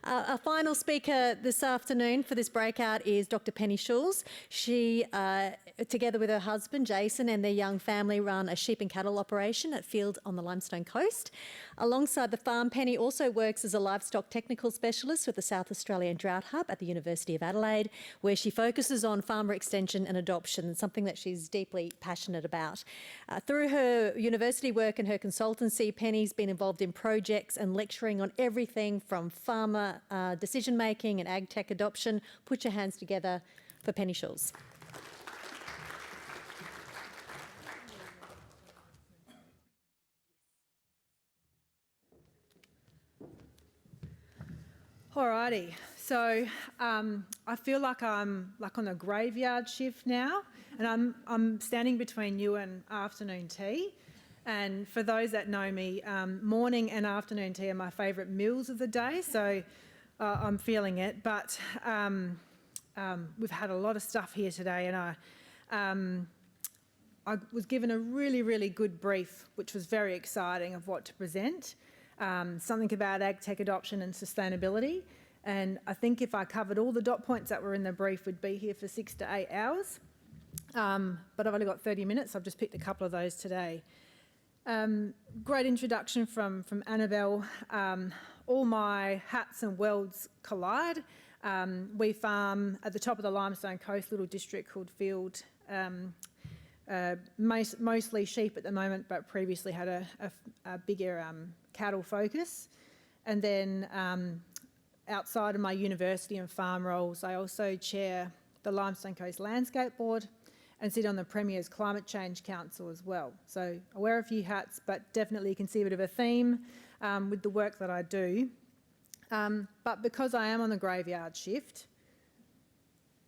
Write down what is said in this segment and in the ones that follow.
Our final speaker this afternoon for this breakout is Dr. Penny Schulz. She, together with her husband Jason and their young family, run a sheep and cattle operation at field on the Limestone Coast. Alongside the farm, Penny also works as a livestock technical specialist with the South Australian Drought Hub at the University of Adelaide, where she focuses on farmer extension and adoption, something that she's deeply passionate about. Through her university work and her consultancy, Penny's been involved in projects and lecturing on everything from farmer decision-making and ag tech adoption. Put your hands together for Penny Schulz. Alrighty, so I feel like I'm on a graveyard shift now, and I'm standing between you and afternoon tea. And for those that know me, morning and afternoon tea are my favourite meals of the day, so I'm feeling it. But we've had a lot of stuff here today, and I was given a really, really good brief, which was very exciting, of what to present. Something about ag tech adoption and sustainability. And I think if I covered all the dot points that were in the brief, we'd be here for 6 to 8 hours. But I've only got 30 minutes, so I've just picked a couple of those today. Great introduction from Annabelle. All my hats and worlds collide. We farm at the top of the Limestone Coast, little district called Field. Mostly sheep at the moment, but previously had a bigger cattle focus. And then outside of my university and farm roles, I also chair the Limestone Coast Landscape Board and sit on the Premier's Climate Change Council as well. So I wear a few hats, but definitely you can see a bit of a theme with the work that I do. But because I am on the graveyard shift,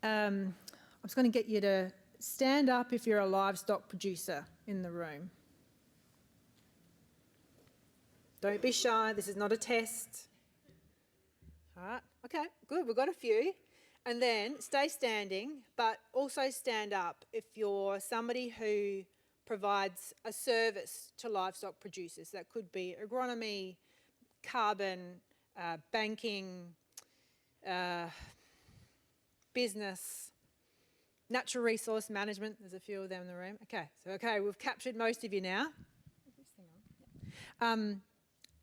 I'm just going to get you to stand up if you're a livestock producer in the room. Don't be shy, this is not a test. All right, okay, good, we've got a few. And then stay standing, but also stand up if you're somebody who provides a service to livestock producers. That could be agronomy, carbon, banking, business, natural resource management. There's a few of them in the room. Okay, we've captured most of you now.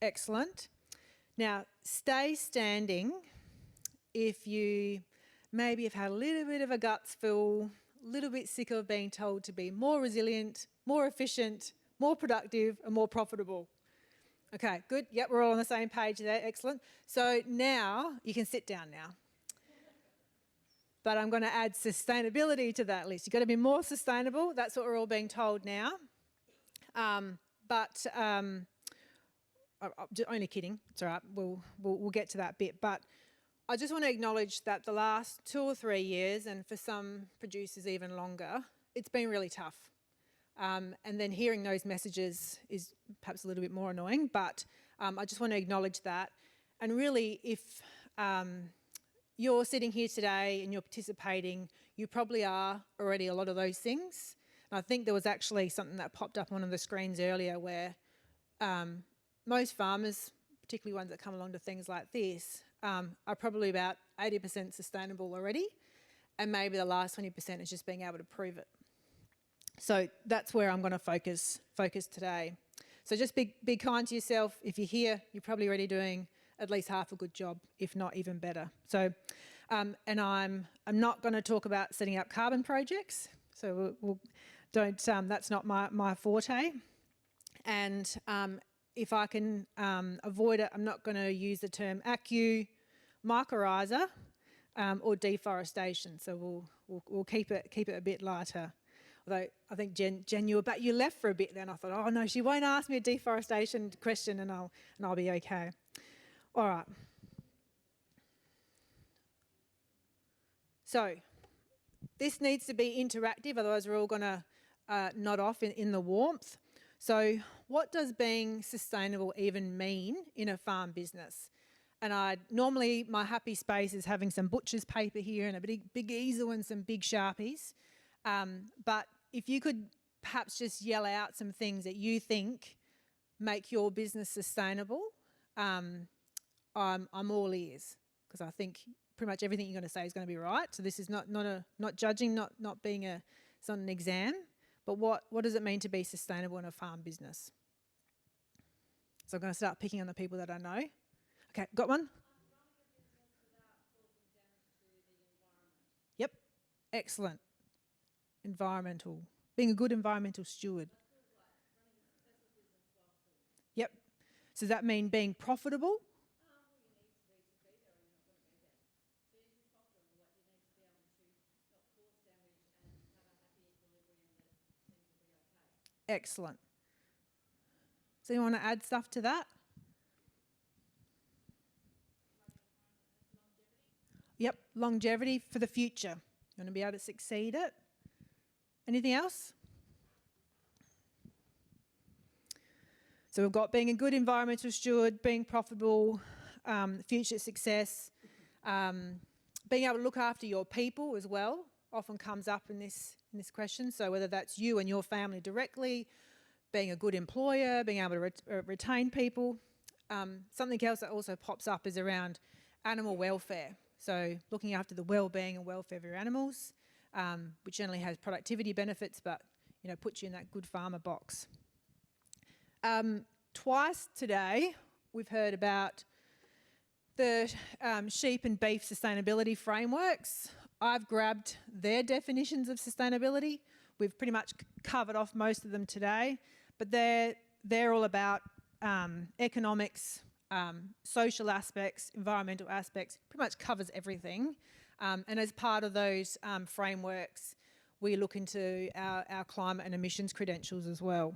Excellent. Now, stay standing if you maybe have had a little bit of a guts feel, a little bit sick of being told to be more resilient, more efficient, more productive and more profitable. Okay, good. Yep, we're all on the same page there. Excellent. So now you can sit down now. But I'm going to add sustainability to that list. You've got to be more sustainable. That's what we're all being told now. Only kidding. It's all right. We'll get to that bit. But I just want to acknowledge that the last 2 or 3 years, and for some producers even longer, it's been really tough. And then hearing those messages is perhaps a little bit more annoying, but I just want to acknowledge that. And really, if you're sitting here today and you're participating, you probably are already a lot of those things. And I think there was actually something that popped up on one of the screens earlier where most farmers, particularly ones that come along to things like this, are probably about 80% sustainable already, and maybe the last 20% is just being able to prove it. So that's where I'm going to focus today. So just be kind to yourself. If you're here, you're probably already doing at least half a good job, if not even better. So, and I'm not going to talk about setting up carbon projects. So that's not my forte. And if I can avoid it, I'm not going to use the term mycorrhiza or deforestation. So we'll keep it a bit lighter. Although I think Jen, you left for a bit then. I thought, oh no, she won't ask me a deforestation question, and I'll be okay. All right. So this needs to be interactive, otherwise we're all going to nod off in the warmth. So what does being sustainable even mean in a farm business? And normally my happy space is having some butcher's paper here and a big easel and some big Sharpies. But if you could perhaps just yell out some things that you think make your business sustainable, I'm all ears. because I think pretty much everything you're going to say is going to be right. So this is not judging, not being it's not an exam, but what does it mean to be sustainable in a farm business? So I'm going to start picking on the people that I know. Okay, got one? Yep, excellent. Environmental, being a good environmental steward. Yep. So does that mean being profitable? Excellent. So you want to add stuff to that? Yep, longevity for the future. You want to be able to succeed at. Anything else? So we've got being a good environmental steward, being profitable, future success, being able to look after your people as well often comes up in this question. So whether that's you and your family directly, being a good employer, being able to retain people. Something else that also pops up is around animal welfare. So looking after the well-being and welfare of your animals, which generally has productivity benefits, but puts you in that good farmer box. Twice today, we've heard about the sheep and beef sustainability frameworks. I've grabbed their definitions of sustainability. We've pretty much covered off most of them today, but they're all about economics, social aspects, environmental aspects, pretty much covers everything. And as part of those frameworks, we look into our climate and emissions credentials as well.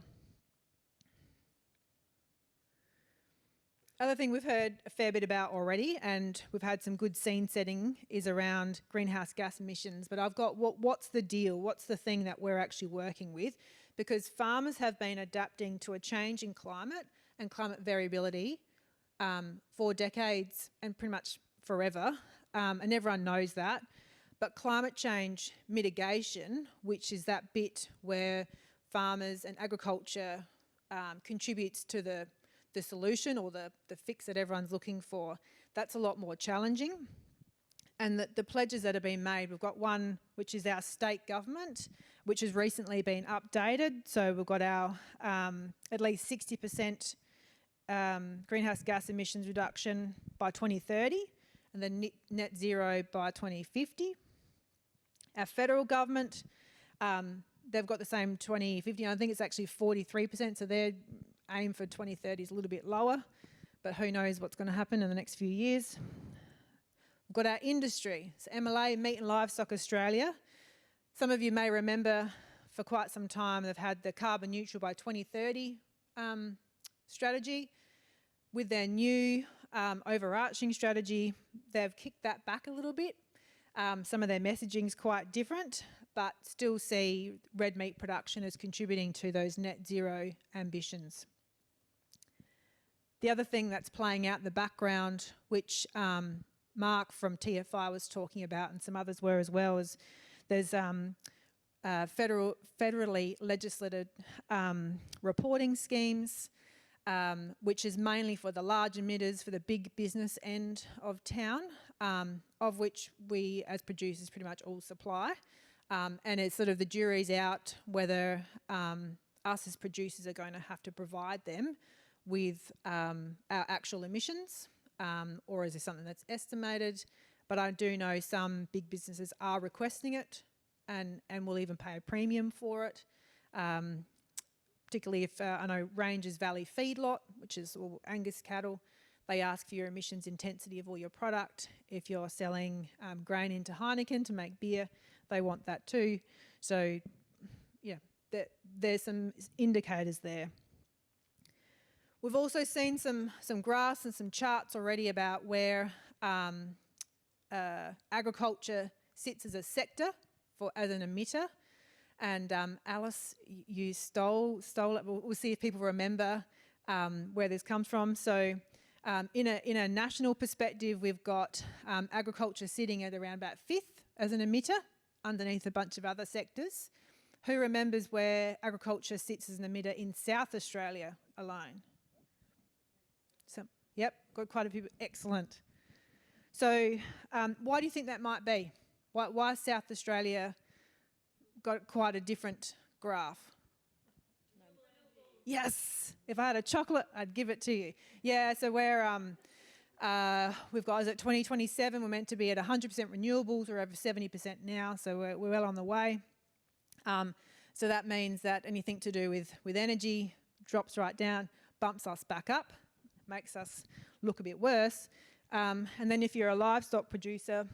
Other thing we've heard a fair bit about already, and we've had some good scene setting, is around greenhouse gas emissions. But I've got what's the deal? What's the thing that we're actually working with? Because farmers have been adapting to a change in climate and climate variability for decades and pretty much forever, and everyone knows that. But climate change mitigation, which is that bit where farmers and agriculture contributes to the solution or the fix that everyone's looking for, that's a lot more challenging. And the pledges that have been made, we've got one which is our state government, which has recently been updated. So we've got our at least 60% greenhouse gas emissions reduction by 2030 and then net zero by 2050. Our federal government, they've got the same 2050. I think it's actually 43%, so their aim for 2030 is a little bit lower, but who knows what's going to happen in the next few years. We've got our industry, so MLA, Meat and Livestock Australia. Some of you may remember for quite some time they've had the carbon neutral by 2030 strategy. With their new overarching strategy, they've kicked that back a little bit. Some of their messaging is quite different, but still see red meat production as contributing to those net zero ambitions. The other thing that's playing out in the background, which Mark from TFI was talking about and some others were as well, is there's federally legislated reporting schemes, which is mainly for the large emitters, for the big business end of town, of which we as producers pretty much all supply. And it's sort of the jury's out whether us as producers are going to have to provide them with our actual emissions, or is there something that's estimated? But I do know some big businesses are requesting it and will even pay a premium for it. Particularly if, I know Ranges Valley Feedlot, which is all Angus cattle, they ask for your emissions intensity of all your product. If you're selling grain into Heineken to make beer, they want that too. So, yeah, there's some indicators there. We've also seen some graphs and some charts already about where agriculture sits as a sector as an emitter. And Alice, you stole it. We'll see if people remember where this comes from. So in a national perspective, we've got agriculture sitting at around about 5th as an emitter underneath a bunch of other sectors. Who remembers where agriculture sits as an emitter in South Australia alone? So, yep, got quite a few. Excellent. So why do you think that might be? Why South Australia got quite a different graph? Yes, if I had a chocolate, I'd give it to you. Yeah, so we've got, is it 2027, we're meant to be at 100% renewables, we're over 70% now, so we're well on the way. So that means that anything to do with energy drops right down, bumps us back up, makes us look a bit worse. And then if you're a livestock producer,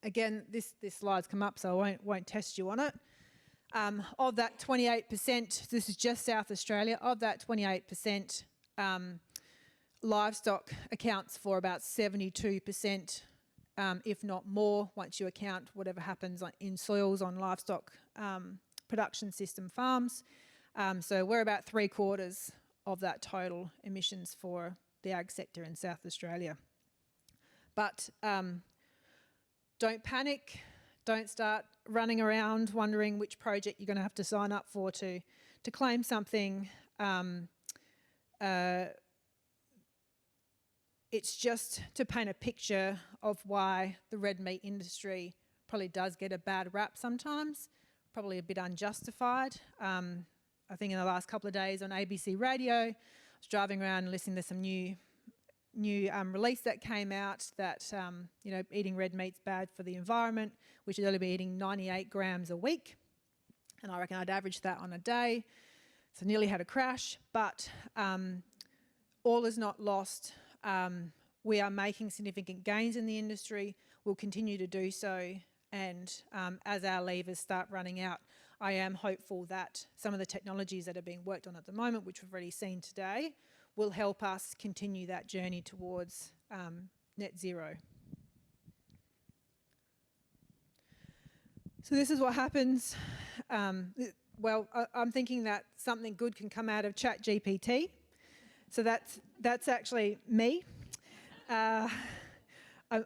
again, this slide's come up, so I won't test you on it. Of that 28%, this is just South Australia, of that 28%, livestock accounts for about 72%, if not more, once you account whatever happens in soils on livestock production system farms. So we're about 3/4 of that total emissions for the ag sector in South Australia. But don't panic. Don't start running around wondering which project you're going to have to sign up for to claim something. It's just to paint a picture of why the red meat industry probably does get a bad rap sometimes, probably a bit unjustified. I think in the last couple of days on ABC Radio, I was driving around and listening to some new release that came out that eating red meat's bad for the environment. We should only be eating 98 grams a week, and I reckon I'd average that on a day. So nearly had a crash, but all is not lost. We are making significant gains in the industry. We'll continue to do so, and as our levers start running out, I am hopeful that some of the technologies that are being worked on at the moment, which we've already seen today, will help us continue that journey towards net zero. So this is what happens. Well, I'm thinking that something good can come out of ChatGPT. So that's actually me. I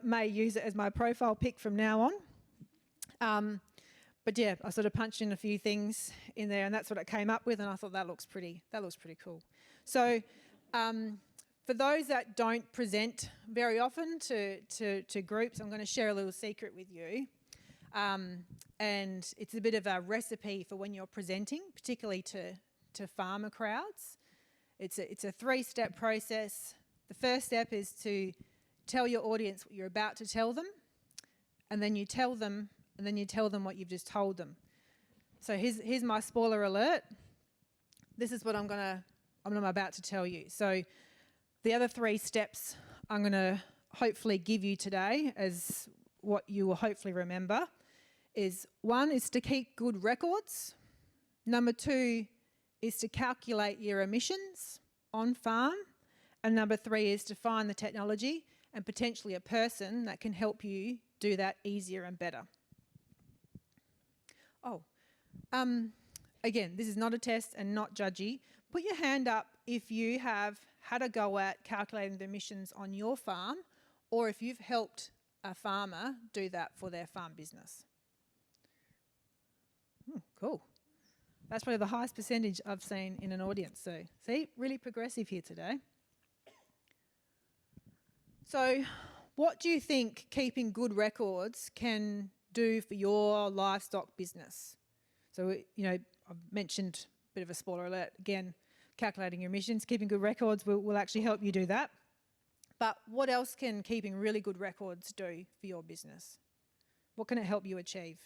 may use it as my profile pic from now on. But yeah, I sort of punched in a few things in there, and that's what it came up with, and I thought that looks pretty cool. So for those that don't present very often to groups, I'm going to share a little secret with you. And it's a bit of a recipe for when you're presenting, particularly to farmer crowds. It's a 3-step process. The first step is to tell your audience what you're about to tell them, and then you tell them, and then you tell them what you've just told them. So here's my spoiler alert. This is what I'm about to tell you. So the other 3 steps I'm going to hopefully give you today as what you will hopefully remember is 1 is to keep good records. Number 2 is to calculate your emissions on farm. And number 3 is to find the technology and potentially a person that can help you do that easier and better. Again, this is not a test and not judgy. Put your hand up if you have had a go at calculating the emissions on your farm, or if you've helped a farmer do that for their farm business. Cool. That's probably the highest percentage I've seen in an audience. So, see, really progressive here today. So, what do you think keeping good records can do for your livestock business? So, I've mentioned a bit of a spoiler alert. Again, calculating your emissions, keeping good records will actually help you do that. But what else can keeping really good records do for your business? What can it help you achieve?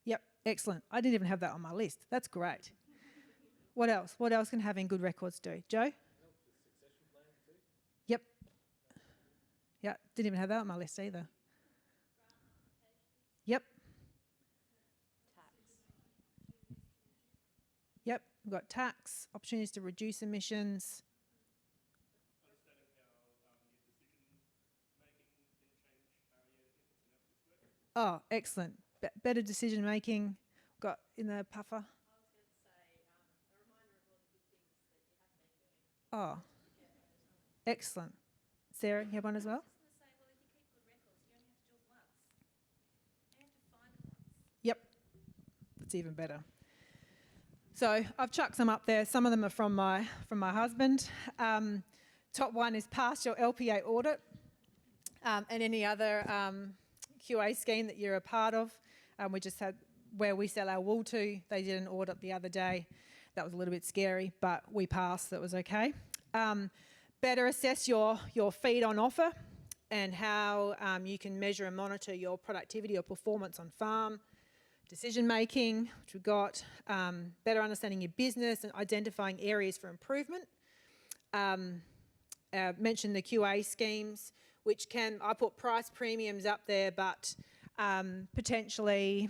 Yep, excellent. I didn't even have that on my list. That's great. What else? What else can having good records do? Joe? Succession planning too. Yep. Yeah, didn't even have that on my list either. Yep. Yep, we've got tax, opportunities to reduce emissions. Understanding how your decision making can change how your inputs and outputs work. Oh, excellent. Better decision making. Got in the puffer. Oh, excellent. Sarah, you have one as well? Yep, that's even better. So I've chucked some up there. Some of them are from my husband. Top one is pass your LPA audit and any other QA scheme that you're a part of. We just had where we sell our wool to. They did an audit the other day. That was a little bit scary, but we passed. That was okay. Better assess your feed on offer and how you can measure and monitor your productivity or performance on farm. Decision making, which we've got, better understanding your business and identifying areas for improvement. Mentioned the QA schemes, which I put price premiums up there, but potentially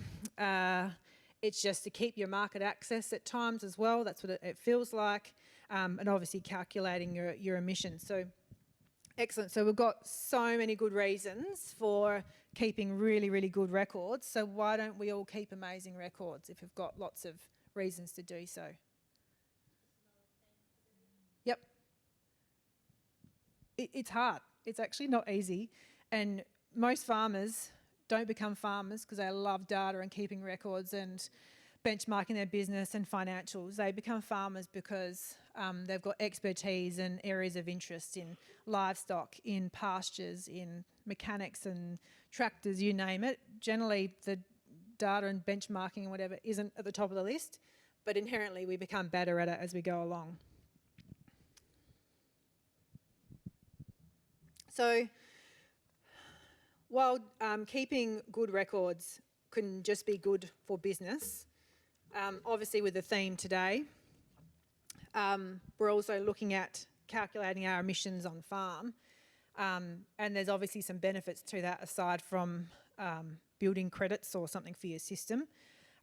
it's just to keep your market access at times as well. That's what it feels like. And obviously calculating your emissions. So excellent. So we've got so many good reasons for keeping really, really good records. So why don't we all keep amazing records if we've got lots of reasons to do so? Yep. It's hard. It's actually not easy. And most farmers don't become farmers because they love data and keeping records and benchmarking their business and financials. They become farmers because they've got expertise and areas of interest in livestock, in pastures, in mechanics and tractors, you name it. Generally, the data and benchmarking and whatever isn't at the top of the list, but inherently we become better at it as we go along. So while keeping good records can just be good for business, obviously with the theme today, we're also looking at calculating our emissions on farm. And there's obviously some benefits to that aside from building credits or something for your system.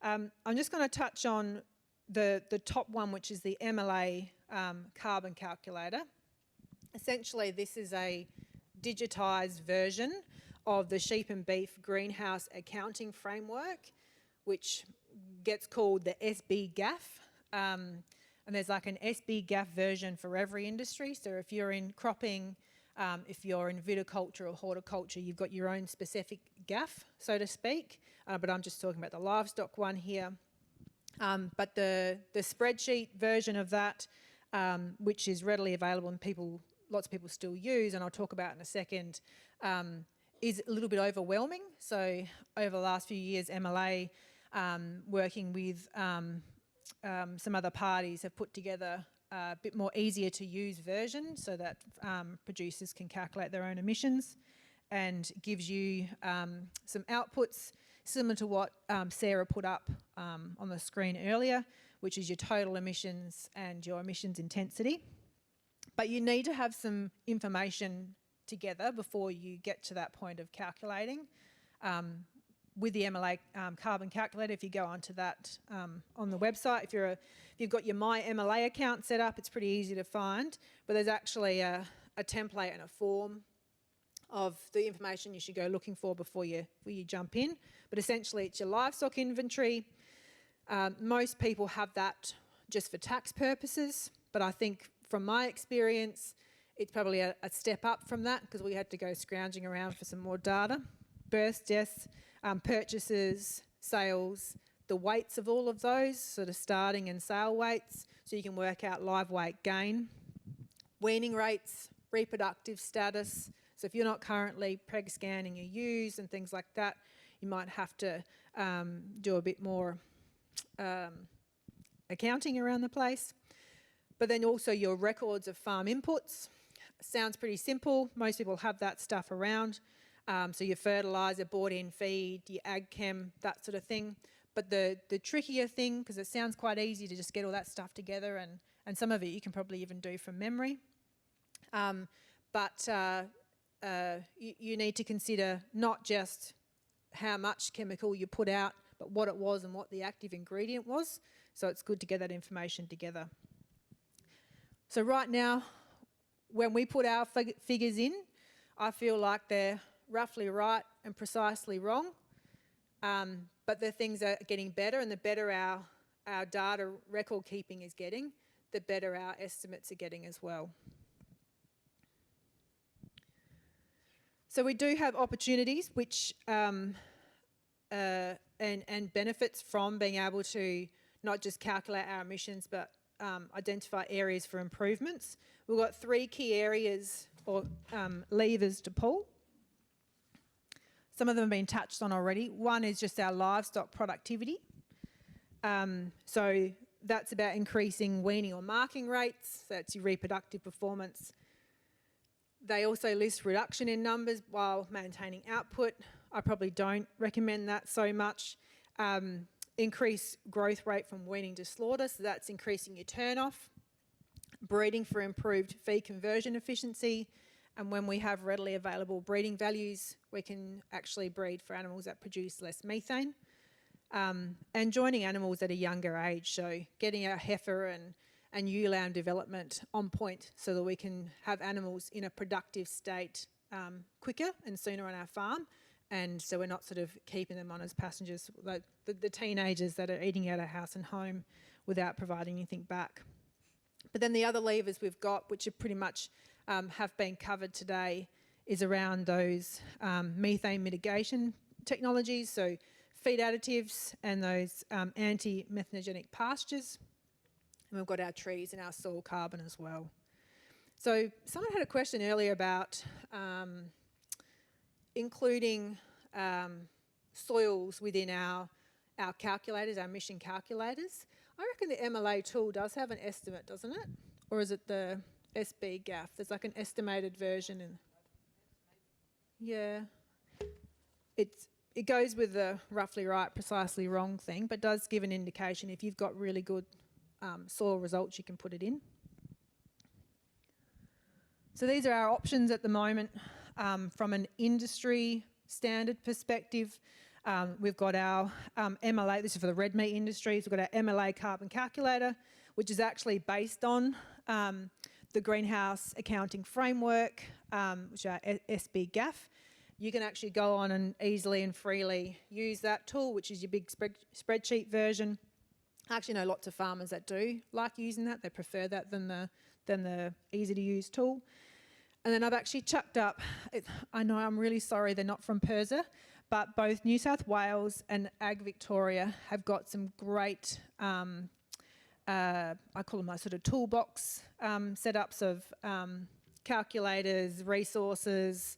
I'm just going to touch on the top one, which is the MLA carbon calculator. Essentially, this is a digitised version of the sheep and beef greenhouse accounting framework, which gets called the SB-GAF. And there's like an SB-GAF version for every industry. So if you're in cropping, if you're in viticulture or horticulture, you've got your own specific GAF, so to speak. But I'm just talking about the livestock one here. But the spreadsheet version of that, which is readily available and lots of people still use, and I'll talk about in a second, is a little bit overwhelming. So over the last few years, MLA, working with some other parties, have put together a bit more easier to use version so that producers can calculate their own emissions, and gives you some outputs similar to what Sarah put up on the screen earlier, which is your total emissions and your emissions intensity. But you need to have some information together before you get to that point of calculating. With the MLA carbon calculator, if you go onto that on the website, if you've got your My MLA account set up, it's pretty easy to find. But there's actually a template and a form of the information you should go looking for before you jump in. But essentially, it's your livestock inventory. Most people have that just for tax purposes, but I think from my experience, it's probably a step up from that because we had to go scrounging around for some more data. Births, deaths, purchases, sales, the weights of all of those, sort of starting and sale weights, so you can work out live weight gain, weaning rates, reproductive status. So if you're not currently preg scanning your ewes and things like that, you might have to do a bit more accounting around the place. But then also your records of farm inputs. Sounds pretty simple. Most people have that stuff around. So your fertiliser, bought-in feed, your ag chem, that sort of thing. But the trickier thing, because it sounds quite easy to just get all that stuff together, and some of it you can probably even do from memory. But you need to consider not just how much chemical you put out, but what it was and what the active ingredient was. So it's good to get that information together. So right now, when we put our figures in, I feel like they're roughly right and precisely wrong. But the things are getting better, and the better our data record keeping is getting, the better our estimates are getting as well. So we do have opportunities which and benefits from being able to not just calculate our emissions but identify areas for improvements. We've got 3 key areas or levers to pull. Some of them have been touched on already. One is just our livestock productivity. So that's about increasing weaning or marking rates. That's your reproductive performance. They also list reduction in numbers while maintaining output. I probably don't recommend that so much. Increase growth rate from weaning to slaughter, so that's increasing your turn-off. Breeding for improved feed conversion efficiency, and when we have readily available breeding values, we can actually breed for animals that produce less methane. And joining animals at a younger age, so getting our heifer and ewe lamb development on point so that we can have animals in a productive state quicker and sooner on our farm, and so we're not sort of keeping them on as passengers, like the teenagers that are eating out of house and home without providing anything back. But then the other levers we've got, which are pretty much have been covered today, is around those methane mitigation technologies, so feed additives and those anti-methanogenic pastures. And we've got our trees and our soil carbon as well. So someone had a question earlier about including soils within our calculators, our emission calculators. I reckon the MLA tool does have an estimate, doesn't it? Or is it the SB GAF? There's like an estimated version. Yeah. It goes with the roughly right, precisely wrong thing, but does give an indication if you've got really good soil results, you can put it in. So these are our options at the moment from an industry standard perspective. We've got our MLA, this is for the red meat industries, we've got our MLA carbon calculator, which is actually based on the greenhouse accounting framework, which are SB GAF. You can actually go on and easily and freely use that tool, which is your big spreadsheet version. I actually know lots of farmers that do like using that. They prefer that than the easy to use tool. And then I've actually chucked up, I know I'm really sorry they're not from PIRSA, but both New South Wales and Ag Victoria have got some great, I call them my sort of toolbox setups of calculators, resources,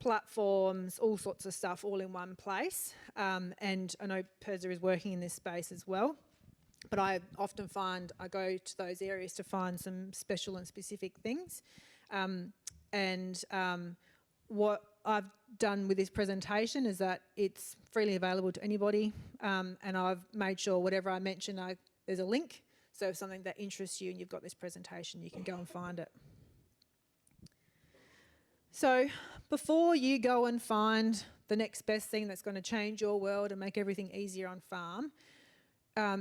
platforms, all sorts of stuff all in one place. And I know PIRSA is working in this space as well. But I often find I go to those areas to find some special and specific things. What I've done with this presentation is that it's freely available to anybody, and I've made sure whatever I mention, there's a link. So if something that interests you and you've got this presentation, you can go and find it. So before you go and find the next best thing that's going to change your world and make everything easier on farm,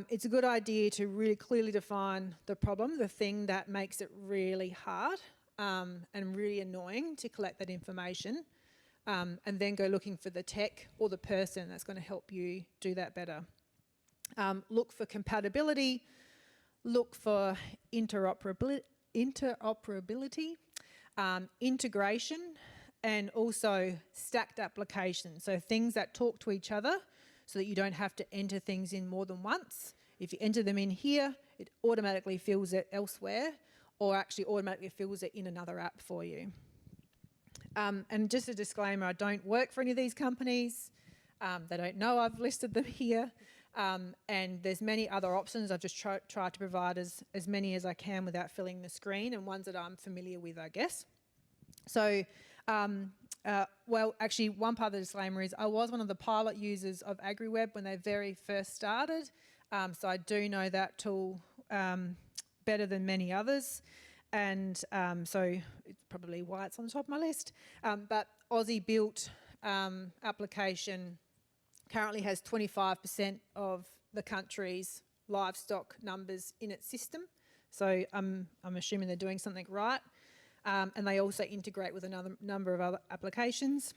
it's a good idea to really clearly define the problem, the thing that makes it really hard and really annoying to collect that information, and then go looking for the tech or the person that's going to help you do that better. Look for compatibility, look for interoperability, integration, and also stacked applications, so things that talk to each other so that you don't have to enter things in more than once. If you enter them in here, it automatically fills it elsewhere, or actually automatically fills it in another app for you. And just a disclaimer, I don't work for any of these companies. They don't know I've listed them here. And there's many other options. I've just tried to provide as many as I can without filling the screen, and ones that I'm familiar with, I guess. So, well, actually, one part of the disclaimer is I was one of the pilot users of AgriWeb when they very first started. So I do know that tool better than many others. And so it's probably why it's on the top of my list. But Aussie-built application currently has 25% of the country's livestock numbers in its system. So I'm assuming they're doing something right. And they also integrate with another number of other applications.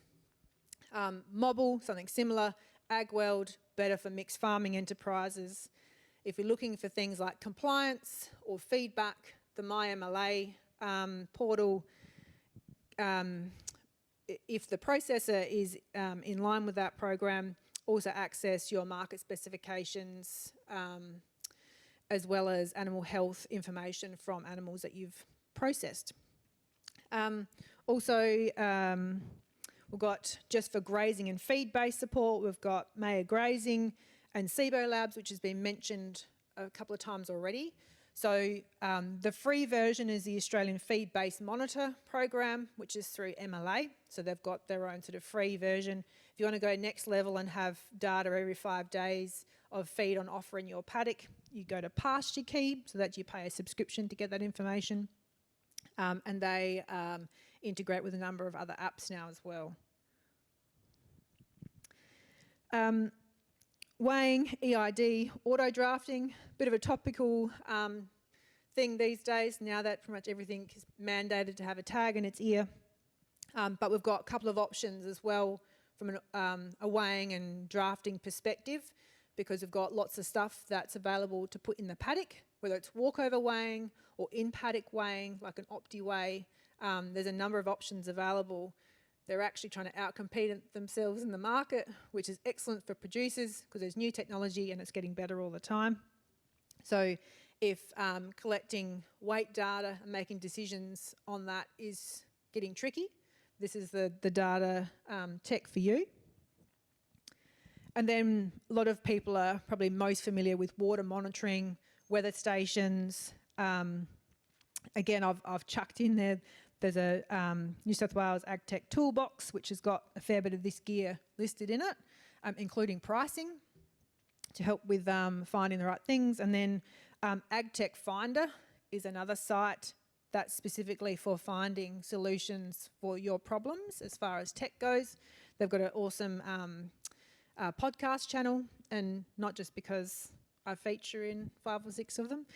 Mobile, something similar. AgWorld, better for mixed farming enterprises. If you're looking for things like compliance or feedback, the MyMLA portal, if the processor is in line with that program, also access your market specifications as well as animal health information from animals that you've processed. We've got just for grazing and feed-based support, we've got Maya Grazing and SIBO Labs, which has been mentioned a couple of times already. So the free version is the Australian Feed-Based Monitor program, which is through MLA. So they've got their own sort of free version. If you want to go next level and have data every 5 days of feed on offer in your paddock, you go to Pasture Key, so that you pay a subscription to get that information. And they integrate with a number of other apps now as well. Weighing, EID, auto drafting, bit of a topical thing these days now that pretty much everything is mandated to have a tag in its ear. But we've got a couple of options as well from a weighing and drafting perspective, because we've got lots of stuff that's available to put in the paddock, whether it's walkover weighing or in-paddock weighing, like an OptiWeigh. There's a number of options available. They're actually trying to outcompete themselves in the market, which is excellent for producers because there's new technology and it's getting better all the time. So if collecting weight data and making decisions on that is getting tricky, this is the data tech for you. And then a lot of people are probably most familiar with water monitoring, weather stations. Again, I've chucked in there, there's a New South Wales AgTech toolbox, which has got a fair bit of this gear listed in it, including pricing to help with finding the right things. And then AgTech Finder is another site that's specifically for finding solutions for your problems as far as tech goes. They've got an awesome podcast channel, and not just because I feature in 5 or 6 of them.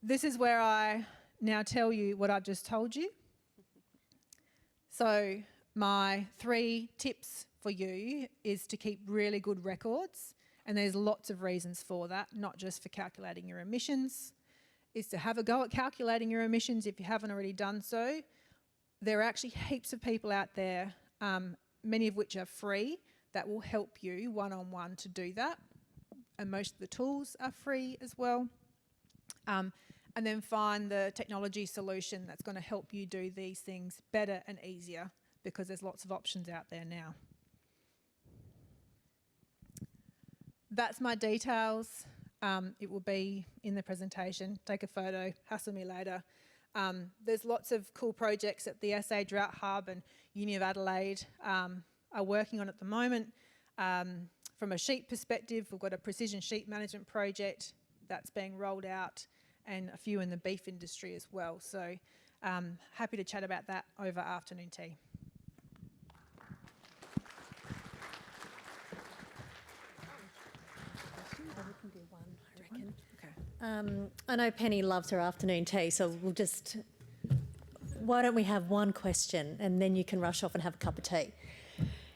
This is where I now tell you what I've just told you. So my 3 tips for you is to keep really good records, and there's lots of reasons for that, not just for calculating your emissions, is to have a go at calculating your emissions if you haven't already done so. There are actually heaps of people out there, many of which are free, that will help you one-on-one to do that. And most of the tools are free as well. And then find the technology solution that's going to help you do these things better and easier, because there's lots of options out there now. That's my details. It will be in the presentation. Take a photo, hassle me later. There's lots of cool projects that the SA Drought Hub and Uni of Adelaide are working on at the moment. From a sheep perspective, we've got a precision sheep management project that's being rolled out, and a few in the beef industry as well. So happy to chat about that over afternoon tea. We can do one, I reckon. I know Penny loves her afternoon tea, so we'll just... Why don't we have one question and then you can rush off and have a cup of tea.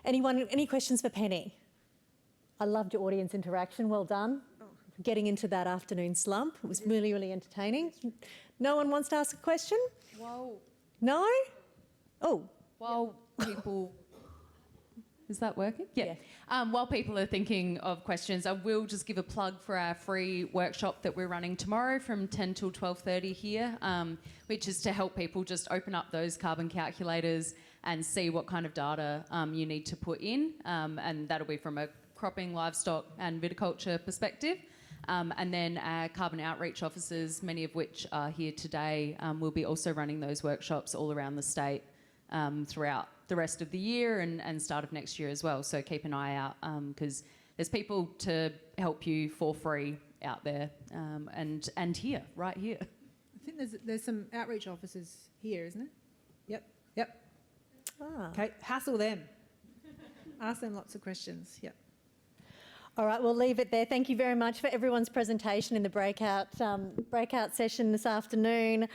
Anyone, any questions for Penny? I loved your audience interaction, well done. Getting into that afternoon slump. It was really, really entertaining. No one wants to ask a question? Whoa. No? Oh. While people... Is that working? Yeah. While people are thinking of questions, I will just give a plug for our free workshop that we're running tomorrow from 10 till 12:30 here, which is to help people just open up those carbon calculators and see what kind of data you need to put in, and that'll be from a cropping, livestock and viticulture perspective. And then our carbon outreach officers, many of which are here today, will be also running those workshops all around the state throughout the rest of the year and start of next year as well. So keep an eye out, because there's people to help you for free out there, and here, right here. I think there's some outreach officers here, isn't it? Yep. Ah. Okay, hassle them. Ask them lots of questions, yep. All right, we'll leave it there. Thank you very much for everyone's presentation in the breakout session this afternoon.